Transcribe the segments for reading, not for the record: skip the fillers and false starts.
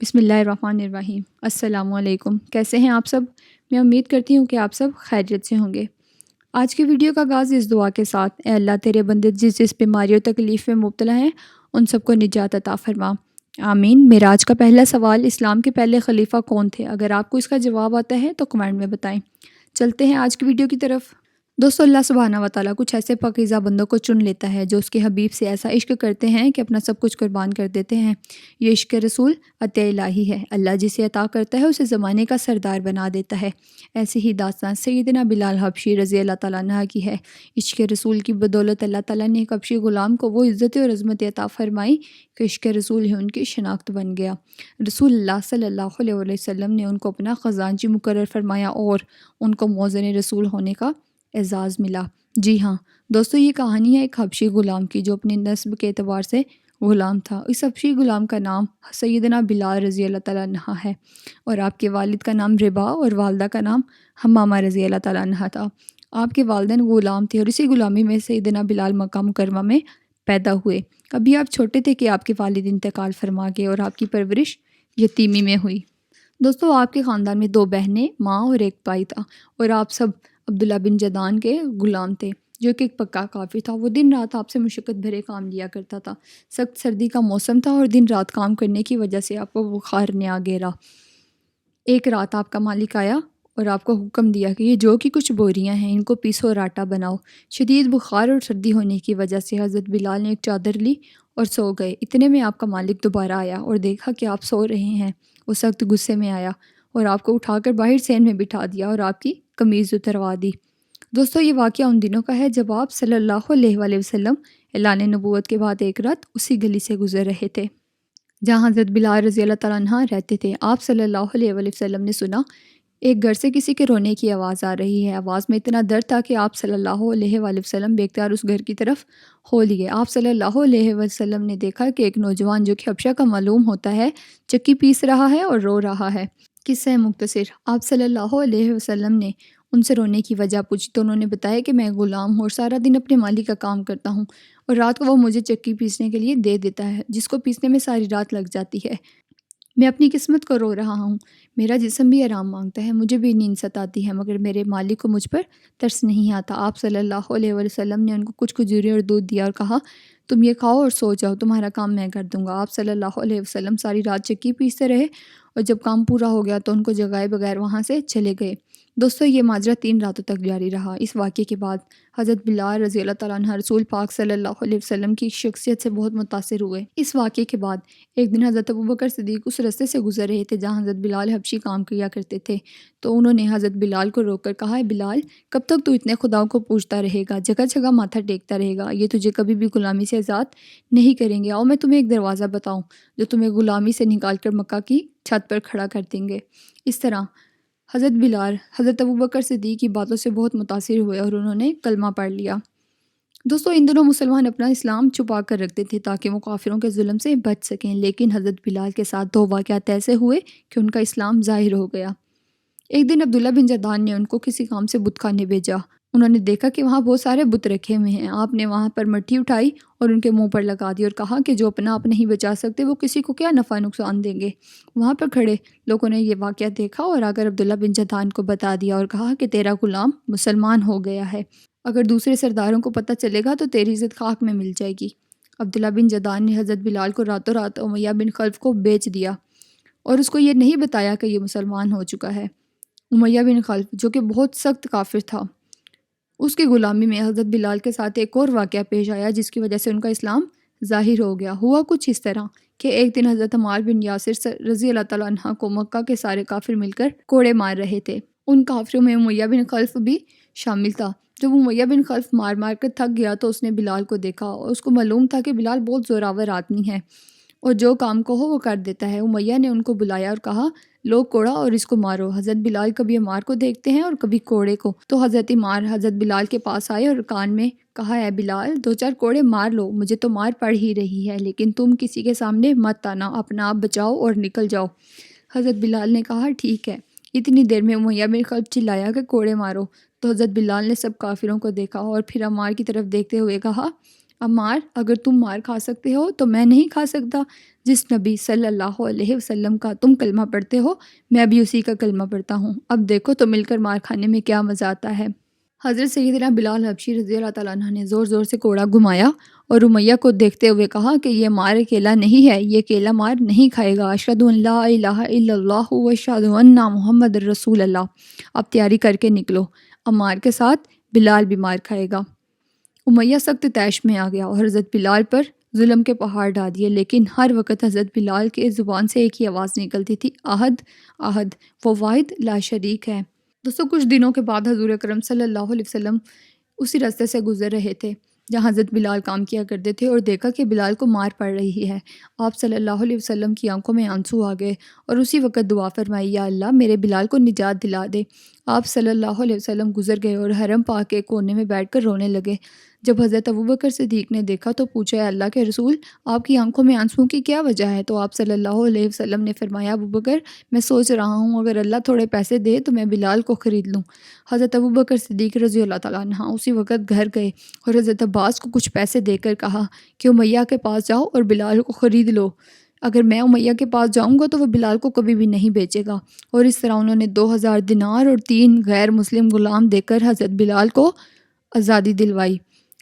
بسم اللہ الرحمن الرحیم۔ السلام علیکم، کیسے ہیں آپ سب؟ میں امید کرتی ہوں کہ آپ سب خیریت سے ہوں گے۔ آج کی ویڈیو کا آغاز اس دعا کے ساتھ: اے اللہ، تیرے بندے جس جس بیماری اور تکلیف میں مبتلا ہیں ان سب کو نجات عطا فرما، آمین۔ میرا آج کا پہلا سوال: اسلام کے پہلے خلیفہ کون تھے؟ اگر آپ کو اس کا جواب آتا ہے تو کمنٹ میں بتائیں۔ چلتے ہیں آج کی ویڈیو کی طرف۔ دوستو، اللہ سبحانہ و تعالیٰ کچھ ایسے پاکیزہ بندوں کو چن لیتا ہے جو اس کے حبیب سے ایسا عشق کرتے ہیں کہ اپنا سب کچھ قربان کر دیتے ہیں۔ یہ عشق رسول عطیہ الہی ہے۔ اللہ جسے عطا کرتا ہے اسے زمانے کا سردار بنا دیتا ہے۔ ایسی ہی داستان سیدنا بلال حبشی رضی اللہ تعالیٰ عنہ کی ہے۔ عشق رسول کی بدولت اللہ تعالیٰ نے ایک حبشی غلام کو وہ عزت اور عظمت عطا فرمائی کہ عشق رسول ہی ان کی شناخت بن گیا۔ رسول اللہ صلی اللہ علیہ وسلم نے ان کو اپنا خزانچی مقرر فرمایا اور ان کو موزن رسول ہونے کا اعزاز ملا۔ جی ہاں دوستو، یہ کہانی ہے ایک حبشی غلام کی جو اپنی نسب کے اعتبار سے غلام تھا۔ اس حبشی غلام کا نام سیدنا بلال رضی اللہ تعالیٰ عنہ ہے، اور آپ کے والد کا نام ربا اور والدہ کا نام حمامہ رضی اللہ تعالیٰ عنہ تھا۔ آپ کے والدین غلام تھے اور اسی غلامی میں سیدنا بلال مکہ مکرمہ میں پیدا ہوئے۔ ابھی آپ چھوٹے تھے کہ آپ کے والد انتقال فرما گئے اور آپ کی پرورش یتیمی میں ہوئی۔ دوستو، آپ کے خاندان میں 2 بہنیں، ماں اور ایک بھائی تھا، اور آپ سب عبداللہ بن جدعان کے غلام تھے جو کہ ایک پکا کافر تھا۔ وہ دن رات آپ سے مشقت بھرے کام لیا کرتا تھا۔ سخت سردی کا موسم تھا اور دن رات کام کرنے کی وجہ سے آپ کو بخار نے آ گھیرا۔ ایک رات آپ کا مالک آیا اور آپ کو حکم دیا کہ یہ جو کہ کچھ بوریاں ہیں ان کو پیسو اور آٹا بناؤ۔ شدید بخار اور سردی ہونے کی وجہ سے حضرت بلال نے ایک چادر لی اور سو گئے۔ اتنے میں آپ کا مالک دوبارہ آیا اور دیکھا کہ آپ سو رہے ہیں۔ وہ سخت غصے میں آیا اور آپ کو اٹھا کر باہر سین میں بٹھا دیا اور آپ کی قمیض اتروا دی۔ دوستو، یہ واقعہ ان دنوں کا ہے جب آپ صلی اللہ علیہ وآلہ وسلم اعلان نبوت کے بعد ایک رات اسی گلی سے گزر رہے تھے جہاں حضرت بلال رضی اللہ تعالیٰ عنہ رہتے تھے۔ آپ صلی اللہ علیہ وآلہ وسلم نے سنا ایک گھر سے کسی کے رونے کی آواز آ رہی ہے۔ آواز میں اتنا درد تھا کہ آپ صلی اللہ علیہ وآلہ وسلم بے اختیار اس گھر کی طرف ہو لیے۔ آپ صلی اللہ علیہ وسلم نے دیکھا کہ ایک نوجوان جو کہ حبشہ کا معلوم ہوتا ہے چکی پیس رہا ہے اور رو رہا ہے۔ قصہ مختصر: آپ صلی اللہ علیہ وسلم نے ان سے رونے کی وجہ پوچھی تو انہوں نے بتایا کہ میں غلام ہوں اور سارا دن اپنے مالک کا کام کرتا ہوں اور رات کو وہ مجھے چکی پیسنے کے لیے دے دیتا ہے جس کو پیسنے میں ساری رات لگ جاتی ہے۔ میں اپنی قسمت کو رو رہا ہوں۔ میرا جسم بھی آرام مانگتا ہے، مجھے بھی نیند ستاتی ہے، مگر میرے مالک کو مجھ پر ترس نہیں آتا۔ آپ صلی اللہ علیہ وسلم نے ان کو کچھ کھجوریں اور دودھ دیا اور کہا تم یہ کھاؤ اور سو جاؤ، تمہارا کام میں کر دوں گا۔ آپ صلی اللہ علیہ وسلم ساری رات چکی پیستے رہے اور جب کام پورا ہو گیا تو ان کو جگائے بغیر وہاں سے چلے گئے۔ دوستو، یہ ماجرا 3 راتوں تک جاری رہا۔ اس واقعے کے بعد حضرت بلال رضی اللہ تعالیٰ عنہ رسول پاک صلی اللہ علیہ وسلم کی شخصیت سے بہت متاثر ہوئے۔ اس واقعے کے بعد ایک دن حضرت ابوبکر صدیق اس رستے سے گزر رہے تھے جہاں حضرت بلال حبشی کام کیا کرتے تھے، تو انہوں نے حضرت بلال کو روک کر کہا، اے بلال، کب تک تو اتنے خداؤں کو پوجتا رہے گا، جگہ جگہ ماتھا ٹیکتا رہے گا؟ یہ تجھے کبھی بھی غلامی سے آزاد نہیں کریں گے۔ آؤ میں تمہیں ایک دروازہ بتاؤں جو تمہیں غلامی سے نکال کر مکہ کی چھت پر کھڑا کر دیں گے۔ اس طرح حضرت بلال حضرت ابوبکر صدیق کی باتوں سے بہت متاثر ہوئے اور انہوں نے کلمہ پڑھ لیا۔ دوستو، ان دنوں مسلمان اپنا اسلام چھپا کر رکھتے تھے تاکہ وہ کافروں کے ظلم سے بچ سکیں، لیکن حضرت بلال کے ساتھ 2 واقعات ایسے ہوئے کہ ان کا اسلام ظاہر ہو گیا۔ ایک دن عبداللہ بن جدعان نے ان کو کسی کام سے بت خانے بھیجا۔ انہوں نے دیکھا کہ وہاں بہت سارے بت رکھے ہوئے ہیں۔ آپ نے وہاں پر مٹی اٹھائی اور ان کے منہ پر لگا دی اور کہا کہ جو اپنا آپ نہیں بچا سکتے وہ کسی کو کیا نفع نقصان دیں گے۔ وہاں پر کھڑے لوگوں نے یہ واقعہ دیکھا اور اگر عبداللہ بن جدعان کو بتا دیا اور کہا کہ تیرا غلام مسلمان ہو گیا ہے، اگر دوسرے سرداروں کو پتہ چلے گا تو تیری عزت خاک میں مل جائے گی۔ عبداللہ بن جدعان نے حضرت بلال کو راتوں رات امیہ بن خلف کو بیچ دیا اور اس کو یہ نہیں بتایا کہ یہ مسلمان ہو چکا ہے۔ امیہ بن خلف جو کہ بہت سخت کافر تھا، اس کی غلامی میں حضرت بلال کے ساتھ ایک اور واقعہ پیش آیا جس کی وجہ سے ان کا اسلام ظاہر ہو گیا۔ ہوا کچھ اس طرح کہ ایک دن حضرت عمار بن یاسر رضی اللہ تعالیٰ عنہ کو مکہ کے سارے کافر مل کر کوڑے مار رہے تھے۔ ان کافروں میں امیہ بن خلف بھی شامل تھا۔ جب امیہ بن خلف مار مار کر تھک گیا تو اس نے بلال کو دیکھا اور اس کو معلوم تھا کہ بلال بہت زوراور آدمی ہے اور جو کام کہو وہ کر دیتا ہے۔ امیہ نے ان کو بلایا اور کہا لو کوڑا اور اس کو مارو۔ حضرت بلال کبھی عمار کو دیکھتے ہیں اور کبھی کوڑے کو، تو حضرت عمار حضرت بلال کے پاس آئے اور کان میں کہا، اے بلال، 2-4 کوڑے مار لو، مجھے تو مار پڑ ہی رہی ہے، لیکن تم کسی کے سامنے مت آنا، اپنا آپ بچاؤ اور نکل جاؤ۔ حضرت بلال نے کہا ٹھیک ہے۔ اتنی دیر میں امیہ بن خلف چلایا کہ کوڑے مارو، تو حضرت بلال نے سب کافروں کو دیکھا اور پھر عمار کی طرف دیکھتے ہوئے کہا، عمار اگر تم مار کھا سکتے ہو تو میں نہیں کھا سکتا۔ جس نبی صلی اللہ علیہ وسلم کا تم کلمہ پڑھتے ہو میں بھی اسی کا کلمہ پڑھتا ہوں، اب دیکھو تو مل کر مار کھانے میں کیا مزہ آتا ہے۔ حضرت سیدنا بلال حبشی رضی اللہ تعالیٰ عنہ نے زور زور سے کوڑا گھمایا اور امیہ کو دیکھتے ہوئے کہا کہ یہ مار اکیلا نہیں ہے، یہ اکیلا مار نہیں کھائے گا۔ اشہد ان لا الہ الا اللہ و اشہد ان محمد رسول اللہ، اب تیاری کر کے نکلو، عمار کے ساتھ بلال بھی مار کھائے گا۔ امیہ سخت طیش میں آ گیا اور حضرت بلال پر ظلم کے پہاڑ ڈال دیے، لیکن ہر وقت حضرت بلال کے زبان سے ایک ہی آواز نکلتی تھی، احد احد، وہ واحد لا شریک ہے۔ دوستو کچھ دنوں کے بعد حضور اکرم صلی اللہ علیہ وسلم اسی راستے سے گزر رہے تھے جہاں حضرت بلال کام کیا کرتے تھے اور دیکھا کہ بلال کو مار پڑ رہی ہے۔ آپ صلی اللہ علیہ وسلم کی آنکھوں میں آنسو آ گئے اور اسی وقت دعا فرمائی، یا اللہ میرے بلال کو نجات دلا دے۔ آپ صلی اللہ علیہ وسلم گزر گئے اور حرم پاک کے کونے میں بیٹھ کر رونے لگے۔ جب حضرت ابوبکر صدیق نے دیکھا تو پوچھا، اے اللہ کے رسول، آپ کی آنکھوں میں آنسوں کی کیا وجہ ہے؟ تو آپ صلی اللہ علیہ وسلم نے فرمایا، ابوبکر میں سوچ رہا ہوں اگر اللہ تھوڑے پیسے دے تو میں بلال کو خرید لوں۔ حضرت ابوبکر صدیق رضی اللہ تعالیٰ عنہ اسی وقت گھر گئے اور حضرت عباس کو کچھ پیسے دے کر کہا کہ امیہ کے پاس جاؤ اور بلال کو خرید لو، اگر میں امیہ کے پاس جاؤں گا تو وہ بلال کو کبھی بھی نہیں بیچے گا۔ اور اس طرح انہوں نے 2000 دینار اور 3 غیر مسلم غلام دے کر حضرت بلال کو آزادی دلوائی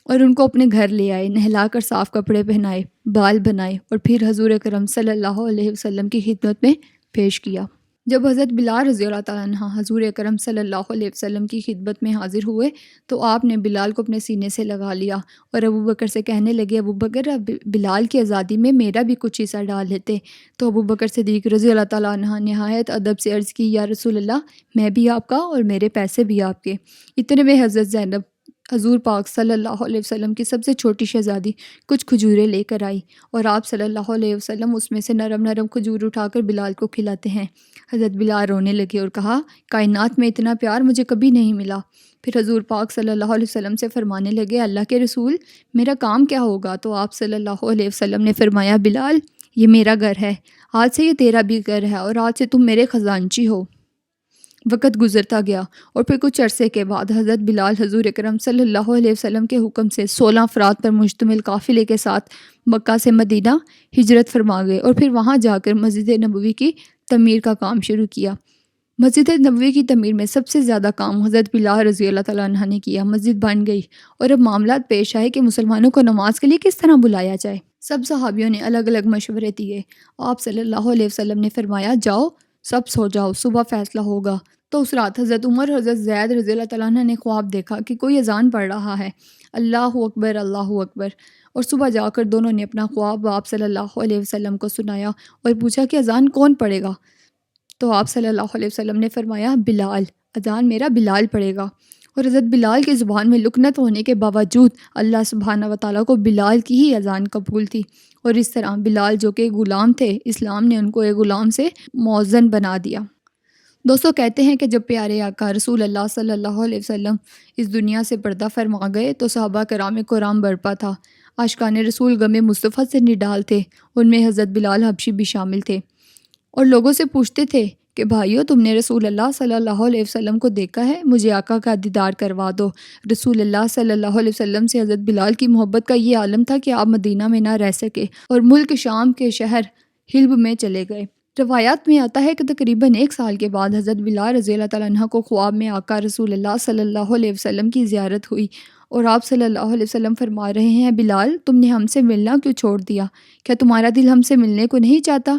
اور ان کو اپنے گھر لے آئے، نہلا کر صاف کپڑے پہنائے، بال بنائے اور پھر حضور اکرم صلی اللہ علیہ وسلم کی خدمت میں پیش کیا۔ جب حضرت بلال رضی اللہ تعالیٰ عنہ حضور اکرم صلی اللہ علیہ وسلم کی خدمت میں حاضر ہوئے تو آپ نے بلال کو اپنے سینے سے لگا لیا اور ابوبکر سے کہنے لگے، ابوبکر بلال کی آزادی میں میرا بھی کچھ حصہ ڈال لیتے۔ تو ابوبکر صدیق رضی اللہ تعالیٰ عنہ نہایت ادب سے عرض کی، یا رسول اللہ میں بھی آپ کا اور میرے پیسے بھی آپ کے۔ اتنے میں حضرت زینب حضور پاک صلی اللہ علیہ وسلم کی سب سے چھوٹی شہزادی کچھ کھجوریں لے کر آئی اور آپ صلی اللہ علیہ وسلم اس میں سے نرم نرم کھجور اٹھا کر بلال کو کھلاتے ہیں۔ حضرت بلال رونے لگے اور کہا، کائنات میں اتنا پیار مجھے کبھی نہیں ملا۔ پھر حضور پاک صلی اللہ علیہ وسلم سے فرمانے لگے، اللہ کے رسول میرا کام کیا ہوگا؟ تو آپ صلی اللہ علیہ وسلم نے فرمایا، بلال یہ میرا گھر ہے، آج سے یہ تیرا بھی گھر ہے اور آج سے تم میرے خزانچی ہو۔ وقت گزرتا گیا اور پھر کچھ عرصے کے بعد حضرت بلال حضور اکرم صلی اللہ علیہ وسلم کے حکم سے 16 افراد پر مشتمل قافلے کے ساتھ مکہ سے مدینہ ہجرت فرما گئے اور پھر وہاں جا کر مسجد نبوی کی تعمیر کا کام شروع کیا۔ مسجد نبوی کی تعمیر میں سب سے زیادہ کام حضرت بلال رضی اللہ تعالیٰ عنہ نے کیا۔ مسجد بن گئی اور اب معاملات پیش آئے کہ مسلمانوں کو نماز کے لیے کس طرح بلایا جائے۔ سب صحابیوں نے الگ الگ مشورے دیے۔ آپ صلی اللہ علیہ وسلم نے فرمایا، جاؤ سب سو جاؤ، صبح فیصلہ ہوگا۔ تو اس رات حضرت عمر حضرت زید رضی اللہ تعالیٰ عنہ نے خواب دیکھا کہ کوئی اذان پڑھ رہا ہے، اللہ اکبر اللہ اکبر، اور صبح جا کر دونوں نے اپنا خواب آپ صلی اللہ علیہ وسلم کو سنایا اور پوچھا کہ اذان کون پڑھے گا؟ تو آپ صلی اللہ علیہ وسلم نے فرمایا، بلال، اذان میرا بلال پڑھے گا۔ اور حضرت بلال کی زبان میں لکنت ہونے کے باوجود اللہ سبحانہ و تعالیٰ کو بلال کی ہی اذان قبول تھی، اور اس طرح بلال جو کہ غلام تھے، اسلام نے ان کو ایک غلام سے مؤذن بنا دیا۔ دوستو کہتے ہیں کہ جب پیارے آقا رسول اللہ صلی اللہ علیہ وسلم اس دنیا سے پردہ فرما گئے تو صحابہ کرام برپا تھا۔ عاشقان رسول غم مصطفیٰ سے نڈال تھے، ان میں حضرت بلال حبشی بھی شامل تھے، اور لوگوں سے پوچھتے تھے کہ بھائیو تم نے رسول اللہ صلی اللہ علیہ وسلم کو دیکھا ہے؟ مجھے آقا کا دیدار کروا دو۔ رسول اللہ صلی اللہ علیہ وسلم سے حضرت بلال کی محبت کا یہ عالم تھا کہ آپ مدینہ میں نہ رہ سکے اور ملک شام کے شہر حلب میں چلے گئے۔ روایات میں آتا ہے کہ تقریباً 1 سال کے بعد حضرت بلال رضی اللہ تعالیٰ عنہ کو خواب میں آقا رسول اللہ صلی اللہ علیہ وسلم کی زیارت ہوئی اور آپ صلی اللہ علیہ وسلم فرما رہے ہیں، بلال تم نے ہم سے ملنا کیوں چھوڑ دیا؟ کیا تمہارا دل ہم سے ملنے کو نہیں چاہتا؟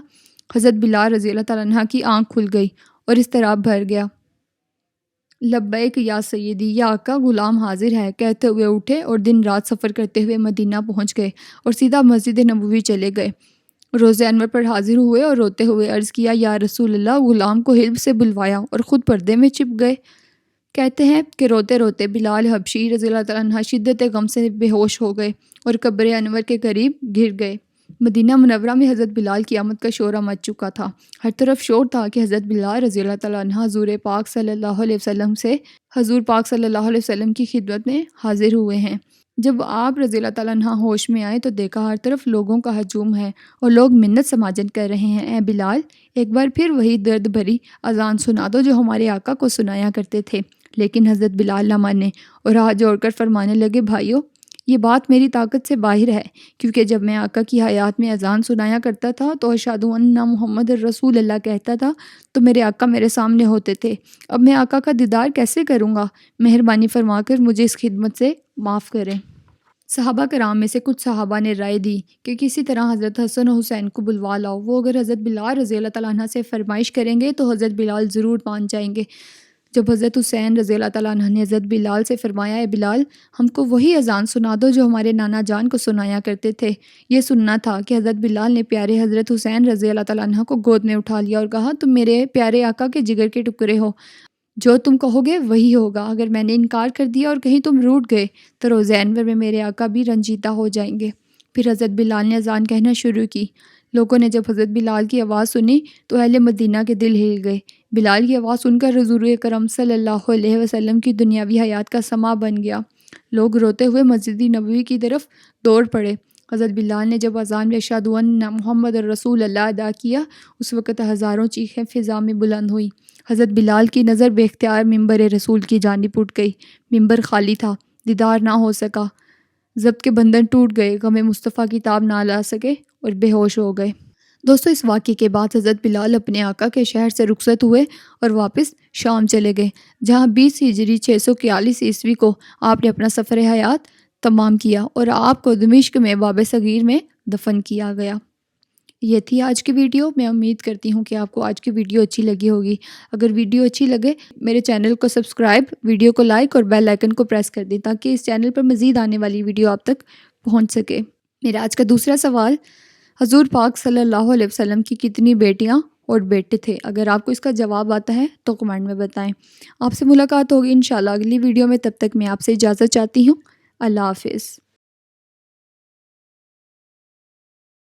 حضرت بلال رضی اللہ تعالیٰ عنہ کی آنکھ کھل گئی اور اضطراب بھر گیا۔ لبیک یا سیدی، یا آقا غلام حاضر ہے کہتے ہوئے اٹھے اور دن رات سفر کرتے ہوئے مدینہ پہنچ گئے اور سیدھا مسجد نبوی چلے گئے۔ روزہ انور پر حاضر ہوئے اور روتے ہوئے عرض کیا، یا رسول اللہ، غلام کو حلب سے بلوایا اور خود پردے میں چھپ گئے۔ کہتے ہیں کہ روتے روتے بلال حبشی رضی اللہ تعالیٰ عنہ شدت غم سے بے ہوش ہو گئے اور قبر انور کے قریب گر گئے۔ مدینہ منورہ میں حضرت بلال کی آمد کا شورہ مچ چکا تھا، ہر طرف شور تھا کہ حضرت بلال رضی اللہ تعالیٰ عنہ حضور پاک صلی اللہ علیہ وسلم کی خدمت میں حاضر ہوئے ہیں۔ جب آپ رضی اللہ تعالیٰ عنہ ہوش میں آئے تو دیکھا ہر طرف لوگوں کا ہجوم ہے اور لوگ منت سماجن کر رہے ہیں، اے بلال ایک بار پھر وہی درد بھری اذان سنا دو جو ہمارے آقا کو سنایا کرتے تھے۔ لیکن حضرت بلال نہ مانے اور ہاتھ جوڑ کر فرمانے لگے، بھائیو یہ بات میری طاقت سے باہر ہے، کیونکہ جب میں آقا کی حیات میں اذان سنایا کرتا تھا تو اشہد ان محمد الرسول اللہ کہتا تھا تو میرے آقا میرے سامنے ہوتے تھے۔ اب میں آقا کا دیدار کیسے کروں گا؟ مہربانی فرما کر مجھے اس خدمت سے معاف کریں۔ صحابہ کرام میں سے کچھ صحابہ نے رائے دی کہ کسی طرح حضرت حسن و حسین کو بلوا لاؤ، وہ اگر حضرت بلال رضی اللہ تعالیٰ عنہ سے فرمائش کریں گے تو حضرت بلال ضرور مان جائیں گے۔ جب حضرت حسین رضی اللہ تعالیٰ عنہ نے حضرت بلال سے فرمایا، اے بلال، ہم کو وہی اذان سنا دو جو ہمارے نانا جان کو سنایا کرتے تھے۔ یہ سننا تھا کہ حضرت بلال نے پیارے حضرت حسین رضی اللہ تعالیٰ عنہ کو گود میں اٹھا لیا اور کہا، تم میرے پیارے آقا کے جگر کے ٹکڑے ہو، جو تم کہو گے وہی ہوگا۔ اگر میں نے انکار کر دیا اور کہیں تم روٹھ گئے تو روز انور میں میرے آقا بھی رنجیدہ ہو جائیں گے۔ پھر حضرت بلال نے اذان کہنا شروع کی۔ لوگوں نے جب حضرت بلال کی آواز سنی تو اہل مدینہ کے دل ہل گئے۔ بلال کی آواز سن کر حضور اکرم صلی اللہ علیہ وسلم کی دنیاوی حیات کا سماں بن گیا۔ لوگ روتے ہوئے مسجد نبوی کی طرف دوڑ پڑے۔ حضرت بلال نے جب اذان میں اشہد ان محمد الرسول اللہ ادا کیا، اس وقت ہزاروں چیخیں فضا میں بلند ہوئیں۔ حضرت بلال کی نظر بے اختیار ممبر رسول کی جانب اٹھ گئی۔ ممبر خالی تھا، دیدار نہ ہو سکا، ضبط کے بندھن ٹوٹ گئے، غم مصطفیٰ کی تاب نہ لا سکے اور بے ہوش ہو گئے۔ دوستو، اس واقعے کے بعد حضرت بلال اپنے آقا کے شہر سے رخصت ہوئے اور واپس شام چلے گئے، جہاں 20 ہجری 641 عیسوی کو آپ نے اپنا سفر حیات تمام کیا اور آپ کو دمشق میں باب صغیر میں دفن کیا گیا۔ یہ تھی آج کی ویڈیو۔ میں امید کرتی ہوں کہ آپ کو آج کی ویڈیو اچھی لگی ہوگی۔ اگر ویڈیو اچھی لگے میرے چینل کو سبسکرائب، ویڈیو کو لائک اور بیل آئیکن کو پریس کر دیں تاکہ اس چینل پر مزید آنے والی ویڈیو آپ تک پہنچ سکے۔ میرا آج کا دوسرا سوال، حضور پاک صلی اللہ علیہ وسلم کی کتنی بیٹیاں اور بیٹے تھے؟ اگر آپ کو اس کا جواب آتا ہے تو کمنٹ میں بتائیں۔ آپ سے ملاقات ہوگی انشاءاللہ اگلی ویڈیو میں، تب تک میں آپ سے اجازت چاہتی ہوں۔ اللہ حافظ۔